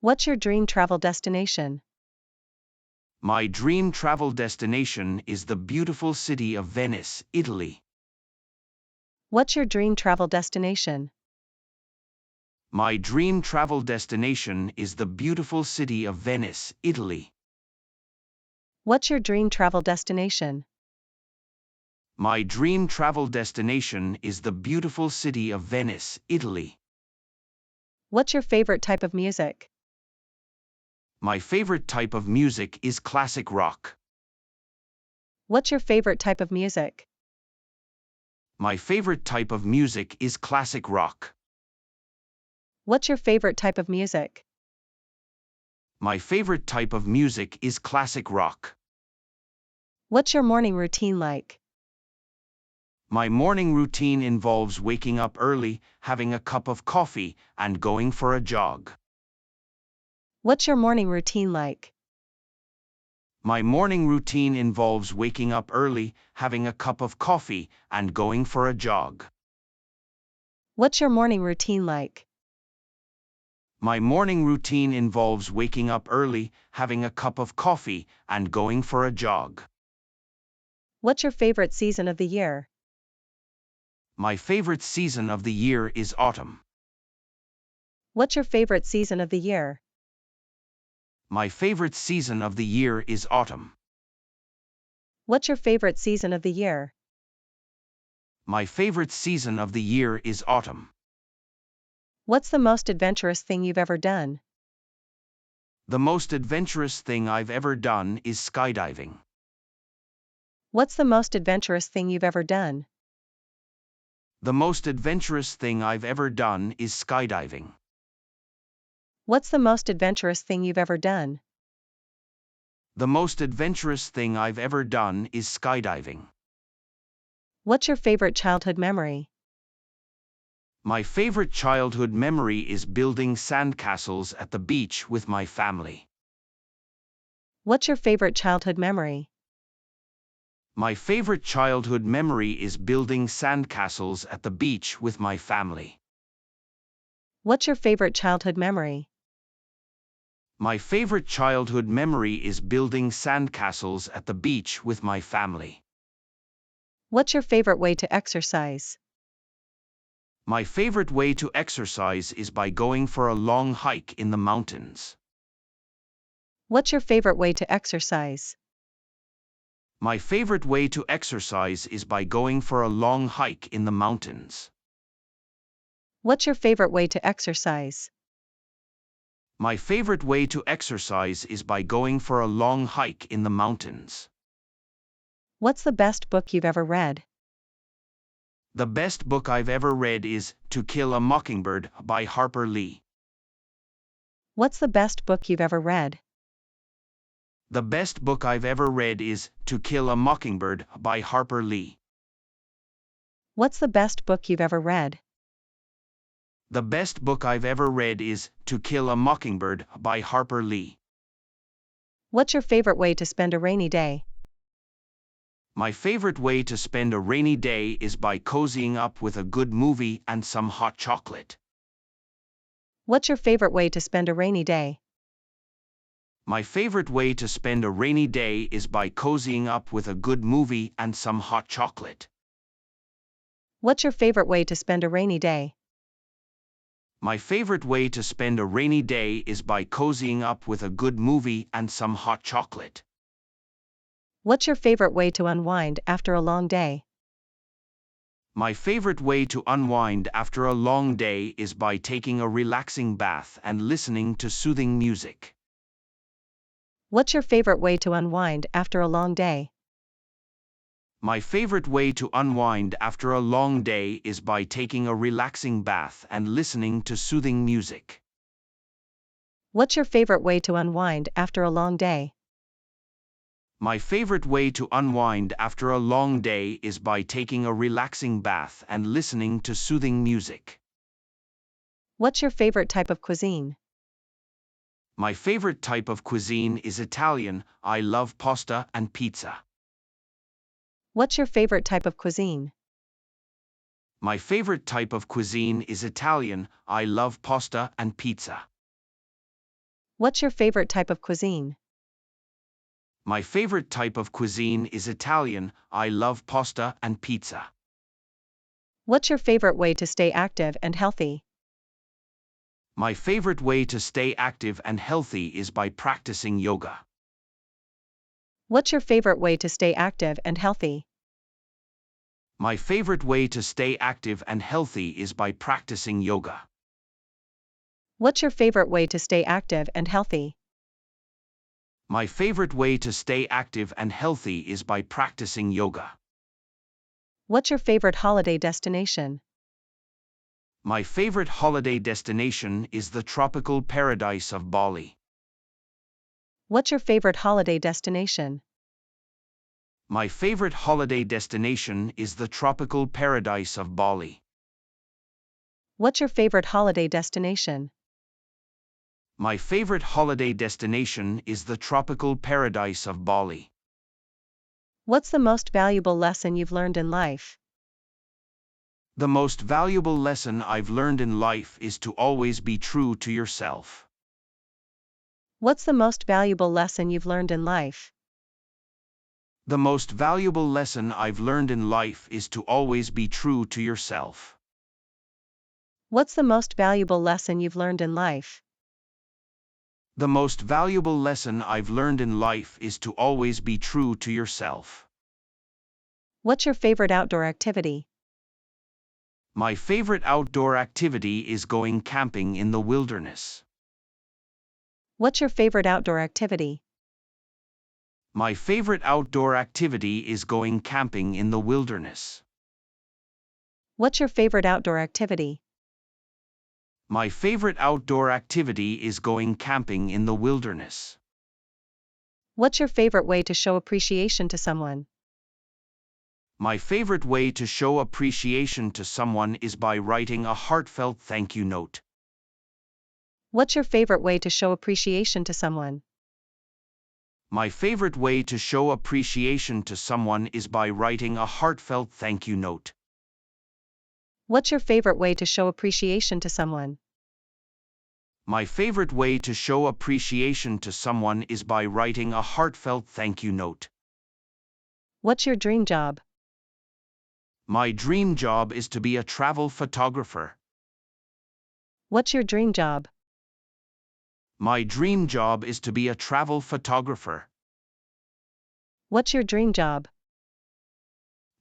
What's your dream travel destination? My dream travel destination is the beautiful city of Venice, Italy. What's your dream travel destination? My dream travel destination is the beautiful city of Venice, Italy. What's your dream travel destination? My dream travel destination is the beautiful city of Venice, Italy. What's your favorite type of music? My favorite type of music is classic rock. What's your favorite type of music? My favorite type of music is classic rock. What's your favorite type of music? My favorite type of music is classic rock. What's your morning routine like? My morning routine involves waking up early, having a cup of coffee, and going for a jog. What's your morning routine like? My morning routine involves waking up early, having a cup of coffee, and going for a jog. What's your morning routine like? My morning routine involves waking up early, having a cup of coffee, and going for a jog. What's your favorite season of the year? My favorite season of the year is autumn. What's your favorite season of the year? My favorite season of the year is autumn. What's your favorite season of the year? My favorite season of the year is autumn. What's the most adventurous thing you've ever done? The most adventurous thing I've ever done is skydiving. What's the most adventurous thing you've ever done? The most adventurous thing I've ever done is skydiving. What's the most adventurous thing you've ever done? The most adventurous thing I've ever done is skydiving. What's your favorite childhood memory? My favorite childhood memory is building sandcastles at the beach with my family. What's your favorite childhood memory? My favorite childhood memory is building sandcastles at the beach with my family. What's your favorite childhood memory? My favorite childhood memory is building sandcastles at the beach with my family. What's your favorite way to exercise? My favorite way to exercise is by going for a long hike in the mountains. What's your favorite way to exercise? My favorite way to exercise is by going for a long hike in the mountains. What's your favorite way to exercise? My favorite way to exercise is by going for a long hike in the mountains. What's the best book you've ever read? The best book I've ever read is To Kill a Mockingbird by Harper Lee. What's the best book you've ever read? The best book I've ever read is To Kill a Mockingbird by Harper Lee. What's the best book you've ever read? The best book I've ever read is To Kill a Mockingbird by Harper Lee. What's your favorite way to spend a rainy day? My favorite way to spend a rainy day is by cozying up with a good movie and some hot chocolate. What's your favorite way to spend a rainy day? My favorite way to spend a rainy day is by cozying up with a good movie and some hot chocolate. What's your favorite way to spend a rainy day? My favorite way to spend a rainy day is by cozying up with a good movie and some hot chocolate. What's your favorite way to unwind after a long day? My favorite way to unwind after a long day is by taking a relaxing bath and listening to soothing music. What's your favorite way to unwind after a long day? My favorite way to unwind after a long day is by taking a relaxing bath and listening to soothing music. What's your favorite way to unwind after a long day? My favorite way to unwind after a long day is by taking a relaxing bath and listening to soothing music. What's your favorite type of cuisine? My favorite type of cuisine is Italian. I love pasta and pizza. What's your favorite type of cuisine? My favorite type of cuisine is Italian. I love pasta and pizza. What's your favorite type of cuisine? My favorite type of cuisine is Italian. I love pasta and pizza. What's your favorite way to stay active and healthy? My favorite way to stay active and healthy is by practicing yoga. What's your favorite way to stay active and healthy? My favorite way to stay active and healthy is by practicing yoga. What's your favorite way to stay active and healthy? My favorite way to stay active and healthy is by practicing yoga. What's your favorite holiday destination? My favorite holiday destination is the tropical paradise of Bali. What's your favorite holiday destination? My favorite holiday destination is the tropical paradise of Bali. What's your favorite holiday destination? My favorite holiday destination is the tropical paradise of Bali. What's the most valuable lesson you've learned in life? The most valuable lesson I've learned in life is to always be true to yourself. What's the most valuable lesson you've learned in life? The most valuable lesson I've learned in life is to always be true to yourself. What's the most valuable lesson you've learned in life? The most valuable lesson I've learned in life is to always be true to yourself. What's your favorite outdoor activity? My favorite outdoor activity is going camping in the wilderness. What's your favorite outdoor activity? My favorite outdoor activity is going camping in the wilderness. What's your favorite outdoor activity? My favorite outdoor activity is going camping in the wilderness. What's your favorite way to show appreciation to someone? My favorite way to show appreciation to someone is by writing a heartfelt thank you note. What's your favorite way to show appreciation to someone? My favorite way to show appreciation to someone is by writing a heartfelt thank you note. What's your favorite way to show appreciation to someone? My favorite way to show appreciation to someone is by writing a heartfelt thank you note. What's your dream job? My dream job is to be a travel photographer. What's your dream job? My dream job is to be a travel photographer. What's your dream job?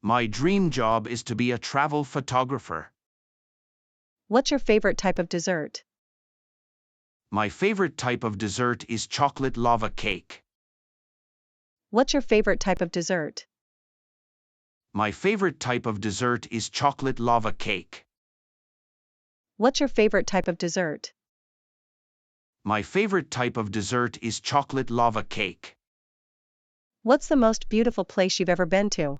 My dream job is to be a travel photographer. What's your favorite type of dessert? My favorite type of dessert is chocolate lava cake. What's your favorite type of dessert? My favorite type of dessert is chocolate lava cake. What's your favorite type of dessert? My favorite type of dessert is chocolate lava cake. What's the most beautiful place you've ever been to?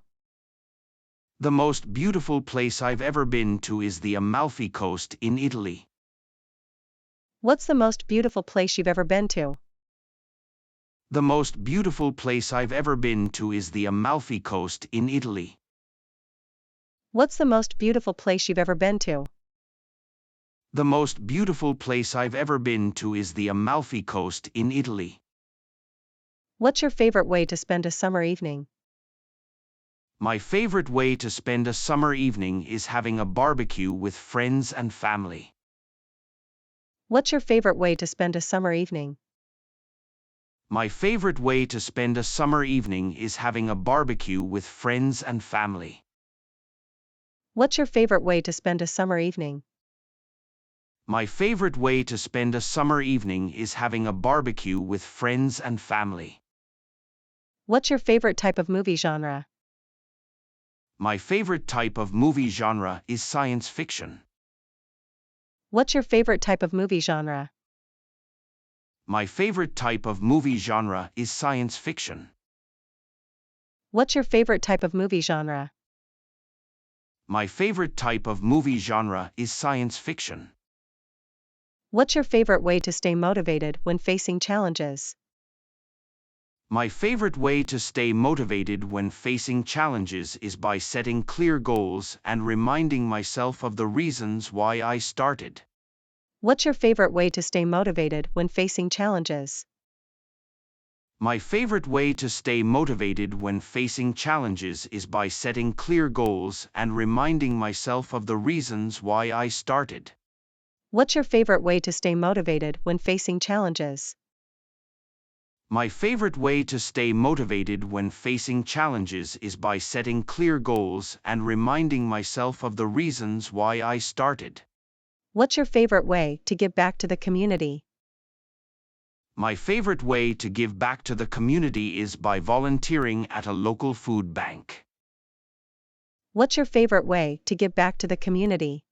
The most beautiful place I've ever been to is the Amalfi Coast in Italy. What's the most beautiful place you've ever been to? The most beautiful place I've ever been to is the Amalfi Coast in Italy. What's the most beautiful place you've ever been to? The most beautiful place I've ever been to is the Amalfi Coast in Italy. What's your favorite way to spend a summer evening? My favorite way to spend a summer evening is having a barbecue with friends and family. What's your favorite way to spend a summer evening? My favorite way to spend a summer evening is having a barbecue with friends and family. What's your favorite way to spend a summer evening? My favorite way to spend a summer evening is having a barbecue with friends and family. What's your favorite type of movie genre? My favorite type of movie genre is science fiction. What's your favorite type of movie genre? My favorite type of movie genre is science fiction. What's your favorite type of movie genre? My favorite type of movie genre is science fiction. What's your favorite way to stay motivated when facing challenges? My favorite way to stay motivated when facing challenges is by setting clear goals and reminding myself of the reasons why I started. What's your favorite way to stay motivated when facing challenges? My favorite way to stay motivated when facing challenges is by setting clear goals and reminding myself of the reasons why I started. What's your favorite way to stay motivated when facing challenges? My favorite way to stay motivated when facing challenges is by setting clear goals and reminding myself of the reasons why I started. What's your favorite way to give back to the community? My favorite way to give back to the community is by volunteering at a local food bank. What's your favorite way to give back to the community?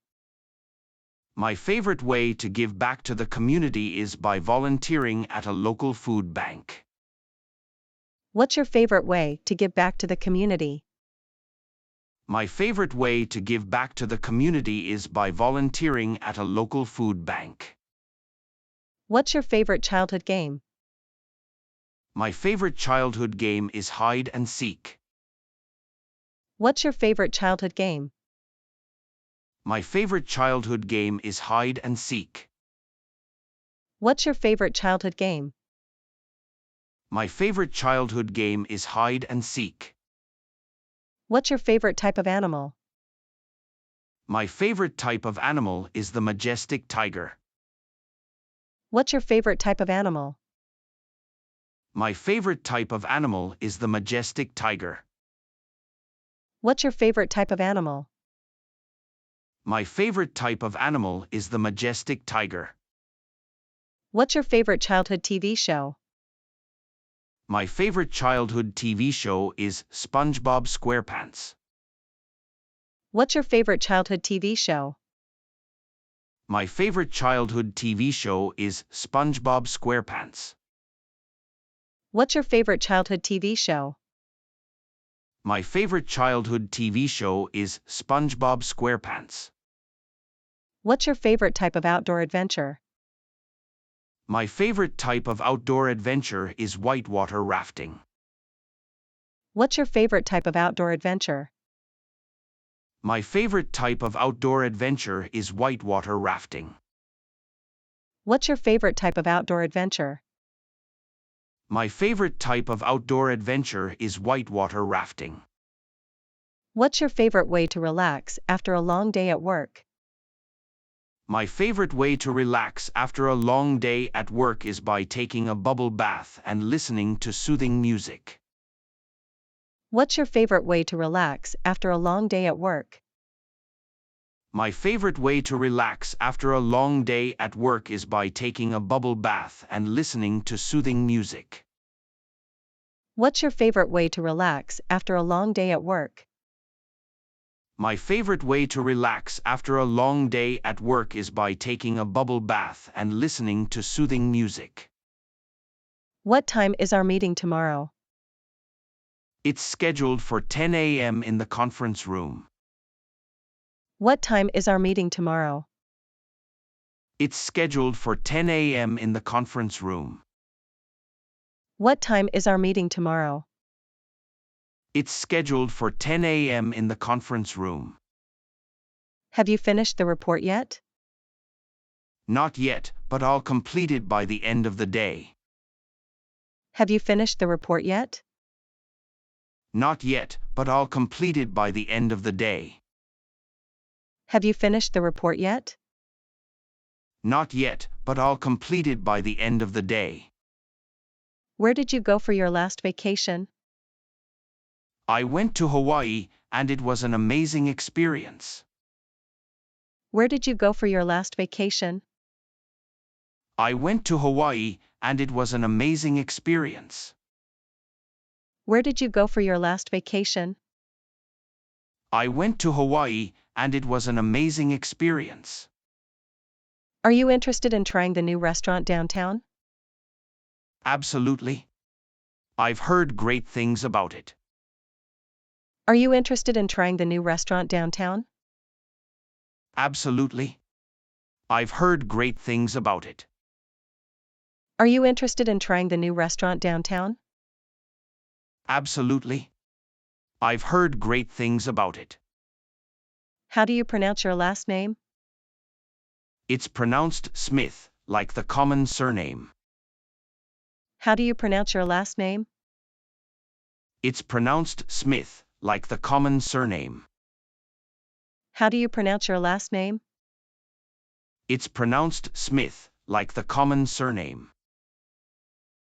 My favorite way to give back to the community is by volunteering at a local food bank. What's your favorite way to give back to the community? My favorite way to give back to the community is by volunteering at a local food bank. What's your favorite childhood game? My favorite childhood game is hide and seek. What's your favorite childhood game? My favorite childhood game is hide and seek. What's your favorite childhood game? My favorite childhood game is hide and seek. What's your favorite type of animal? My favorite type of animal is the majestic tiger. What's your favorite type of animal? My favorite type of animal is the majestic tiger. What's your favorite type of animal? My favorite type of animal is the majestic tiger. What's your favorite childhood TV show? My favorite childhood TV show is SpongeBob SquarePants. What's your favorite childhood TV show? My favorite childhood TV show is SpongeBob SquarePants. What's your favorite childhood TV show? My favorite childhood TV show is SpongeBob SquarePants. What's your favorite type of outdoor adventure? My favorite type of outdoor adventure is whitewater rafting. What's your favorite type of outdoor adventure? My favorite type of outdoor adventure is whitewater rafting. What's your favorite type of outdoor adventure? My favorite type of outdoor adventure is whitewater rafting. What's your favorite way to relax after a long day at work? My favorite way to relax after a long day at work is by taking a bubble bath and listening to soothing music. What's your favorite way to relax after a long day at work? My favorite way to relax after a long day at work is by taking a bubble bath and listening to soothing music. What's your favorite way to relax after a long day at work? My favorite way to relax after a long day at work is by taking a bubble bath and listening to soothing music. What time is our meeting tomorrow? It's scheduled for 10 a.m. in the conference room. What time is our meeting tomorrow? It's scheduled for 10 a.m. in the conference room. What time is our meeting tomorrow? It's scheduled for 10 a.m. in the conference room. Have you finished the report yet? Not yet, but I'll complete it by the end of the day. Have you finished the report yet? Not yet, but I'll complete it by the end of the day. Have you finished the report yet? Not yet, but I'll complete it by the end of the day. Where did you go for your last vacation? I went to Hawaii, and it was an amazing experience. Where did you go for your last vacation? I went to Hawaii, and it was an amazing experience. Where did you go for your last vacation? I went to Hawaii, and it was an amazing experience. Are you interested in trying the new restaurant downtown? Absolutely. I've heard great things about it. Are you interested in trying the new restaurant downtown? Absolutely. I've heard great things about it. Are you interested in trying the new restaurant downtown? Absolutely. I've heard great things about it. How do you pronounce your last name? It's pronounced Smith, like the common surname. How do you pronounce your last name? It's pronounced Smith, like the common surname. How do you pronounce your last name? It's pronounced Smith, like the common surname.